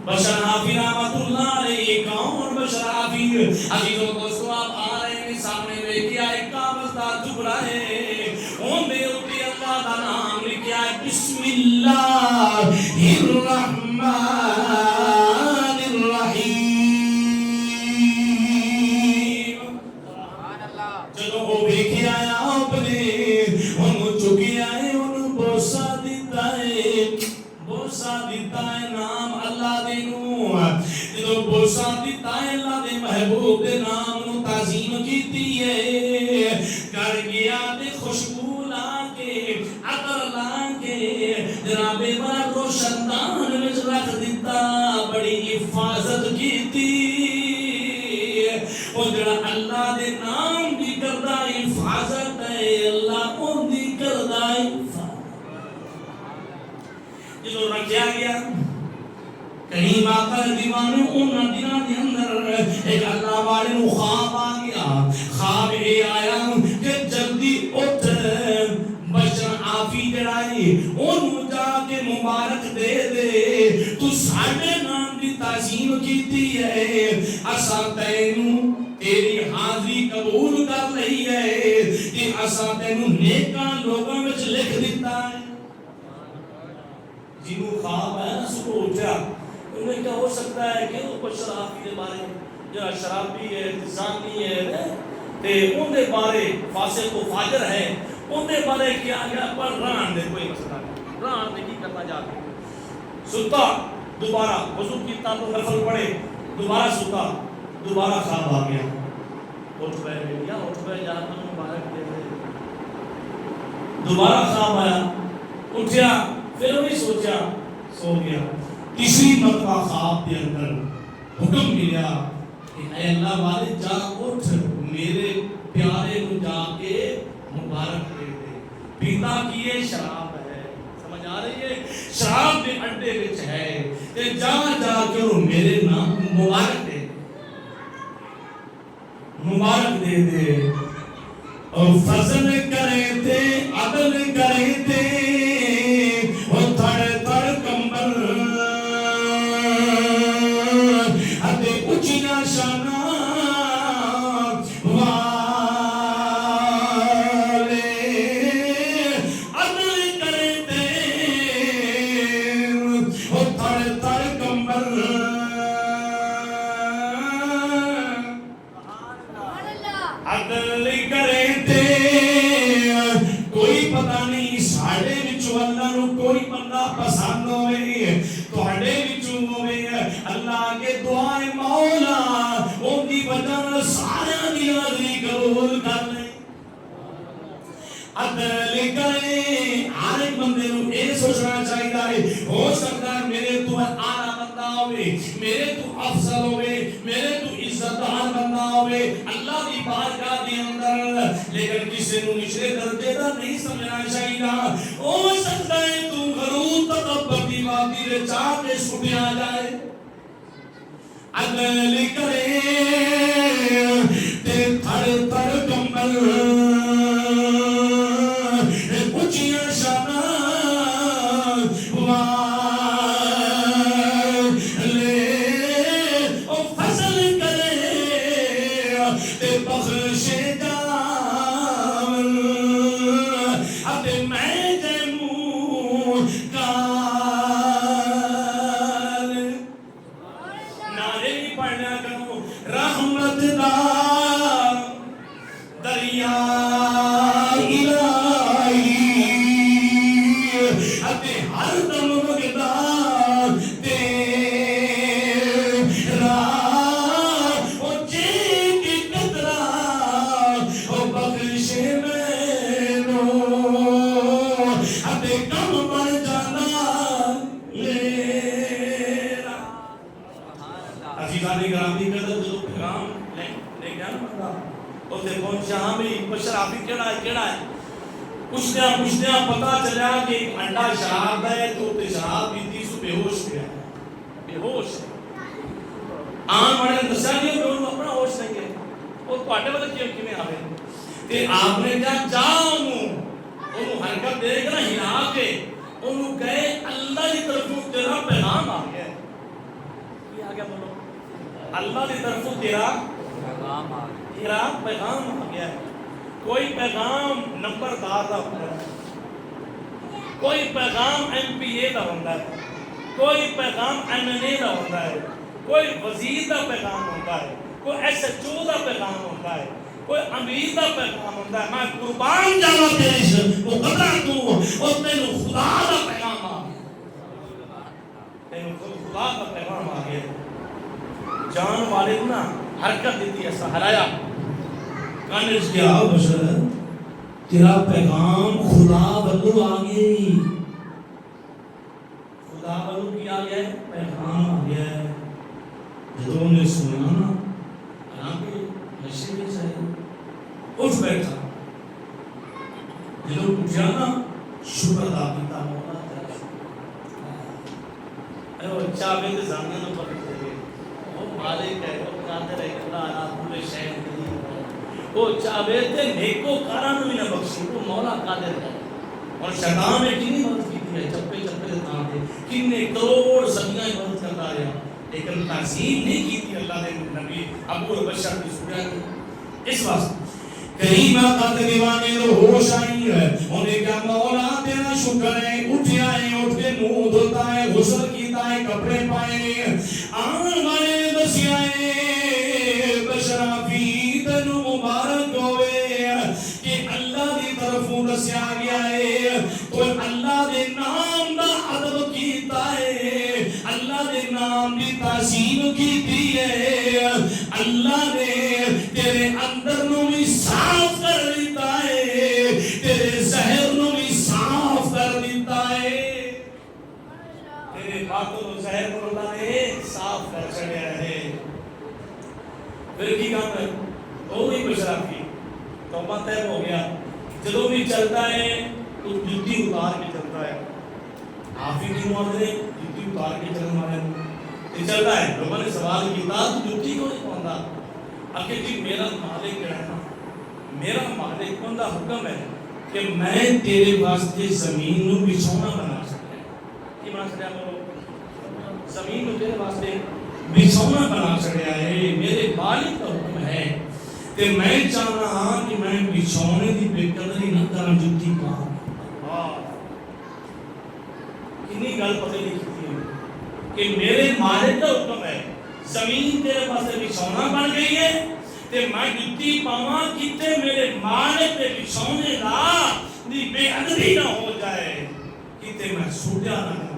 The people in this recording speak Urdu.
بشر حافظ رحمت اللہ علیہ کون بشر حافظ؟ عزیزوں دوستو آپ آ رہے ہیں سامنے میں کیا ایک کاغذ کا ٹکڑا ہے ان میں اوپر اللہ کا نام لکھا ہے بسم اللہ الرحمن الرحیم. جدو وہ دیکھے آیا اپنے ان چکے آئے ان بوسا دیتا ہے نام اللہ دے نو. جدو بوسا دیتا ہے اللہ دے محبوب دے نام نو تعظیم کیتی ہے. کر گیا دے خوشبو لا کے عطر لا کے جناب بڑا روشن دان وچ رکھ دیتا. بڑی حفاظت کیتی. او جڑا اللہ دے نام دی کردا حفاظت ہے اللہ اون دی کردا جدو رکھیا گیا کہیں آقا دیوانے انہاں دنوں دے اندر ایک اللہ والے نو خواب آ گیا. خواب یہ آیا کہ جلدی اٹھ بشر عافی جڑائی انہوں جا کے مبارک دے دے تو ساڑھے نام دی تعظیم کیتی ہے اسا تینوں تیری حاضری قبول کر لئی ہے کہ اسا تینوں نیکاں لوگوں وچ لکھ دیتا ہے. جنہوں خواب ہے نا صبح اٹھا انہیں کیا ہو سکتا ہے کہ وہ بشر عافی دے بارے جو شرابی ہے زانی ہے تے ان دے بارے فاسق و فاجر ہے ان دے بارے کیا گیا پر ران دے کوئی مسئلہ نہیں. ران دے کی کرنا جاتے ستا دوبارہ وضو کیتا تو نفل پڑے دوبارہ ستا دوبارہ خواب آ گیا. اٹھ پہ یا اٹھ پہ جانا مبارک دے دے. دوبارہ خواب آیا اٹھیا پھر وہی سوچا سو گیا. تیسری مرتبہ خواب کے اندر حکم ملا کہ اے اللہ والے جا اٹھ میرے پیارے کو جا کے مبارک دے دے. پیتا کیے شراب ہے سمجھ آ رہی ہے شراب کے اڈے وچ ہے تے جا جا کے میرے نام مبارک دے مبارک دے دے. اور فضل کرے تے عدل کرے تے اور تھڑ تھڑ کمبل اتے اچھیاں شانہ ہو سکتا ہے میرے تو آلہ بندہ ہوئے میرے تو افضل ہوئے میرے تو عزتدار بندہ ہوئے اللہ کی بارگاہ کے اندر لیکن کسی نو نچلے درجے دا نہیں سمجھنا چاہیے. ہو سکتا ہے تو غرور تکبر دی وادی دے چاہ کے سٹیا جائے. عدل کرے تے تھڑ تھڑ کمبل اچھیاں شانہ پوچھدیا پتا چلا کہ انڈا شراب ہے تو شراب پیتی سو بے ہوش گیا بے ہوش آن والے نے دسیا نہیں کہ انہوں اپنا ہوش نہیں ہے وہ تواڈے ول کیویں آوے تے آپ نے جا انہوں حرکت دے کے ہلا کے انہوں کہے اللہ کی طرفوں تیرا پیغام آ گیا آ گیا؟ بولو اللہ کی طرف تیرا پیغام آ گیا ہے. کوئی پیغام نمبردار کا ہوتا ہے, کوئی پیغام ایم پی اے کا ہوتا ہے, کوئی پیغام ایم این اے کا ہوتا ہے, کوئی وزیر کا پیغام ہوتا ہے, کوئی ایس ایچ او کا پیغام ہوتا ہے, کوئی امیر کا پیغام ہوتا ہے. میں قربان جاوا تیرے وہ قدرہ تو اور تینو خدا کا پیغام آ گیا, تینو خدا کا پیغام آ گیا. جان والے نا حرکت دیتی ہے, سہرایا کانش کیا بشر تیرا پیغام خدا بلو آ گئی, خدا بلو کی آ گیا ہے, پیغام آ گیا ہے. جدوں نے سنا نا حالانکہ نشے میں سے اٹھ بیٹھا, جدوں اٹھا نا شکر ادا کیتا مولا تیرا شکر. وہ چاہے تے زانے نہ پکڑتے گئے, وہ مالک ہے, وہ قادر ہے, اللہ علا کل شیء قدیر. وہ چاہے تے نیکو کاراں نوں نہ بخشی, وہ مولا قادر ہے. اور شیطان نے کتنی مدد کی ہے, چپے چپے دے تاں تے کتنے کروڑ صدیاں مدد کرتا رہا, لیکن تعظیم نہیں کی تھی اللہ نے نبی ابو البشر کی سورہ کی. اس واسطے کریم آقا تے دیوانے رو ہوش آئی ہے, انہیں کہا مولا تیرا شکر ہے. اٹھیا ہے, اٹھ کے منہ دھوتا ہے, غسل کیتا ہے, کپڑے پائے, آن والے دسیا ہے بشرافی تینو مبارک ہوئے کہ اللہ دی طرفوں دسیا گیا ہے. تو اللہ دے نام دا ادب کیتا ہے, اللہ دے نام دی تعظیم کیتی ہے, اللہ نے تیرے اندر نو بھی صاف کر دیتا ہے, تیرے ظاہر نو بھی صاف کر دیتا ہے, تیرے باطن و ظاہر کو اللہ نے صاف کر چھڑیا ہے. پھر کی کام ہے, وہی بشرافی توبہ طیب ہو گیا. جدوں بھی چلتا ہے تو جوتی اتار کے چلتا ہے. آپ ہی کی معاملے جوتی اتار کے چلنے والے چلتا ہے. لوگوں نے سوال کیا تو جوتی کیوں نہیں پہنتا؟ کہ جی میرا مالک ہے نا, میرا مالک بندہ حکم ہے کہ میں تیرے واسطے زمین نو بچھونا بنا سکتا ہے. کی بنا سکتا ہے؟ زمین نو تیرے واسطے بچھونا بنا سکتا ہے. میرے مالک کا حکم ہے کہ میں چاہنا ہاں کہ میں بچھونے دی بے قدری نہ کروں, جوتی پاؤں. کنی گل پتہ نہیں کی کہ میرے مالک کا حکم ہے, زمین تیرے پاسے بچھونا بن گئی ہے, تے میں جوتی پاواں کتے میرے مالک دے بچھونے دا دی بے ادبی نہ ہو جائے, کتے میں سوٹیا نہ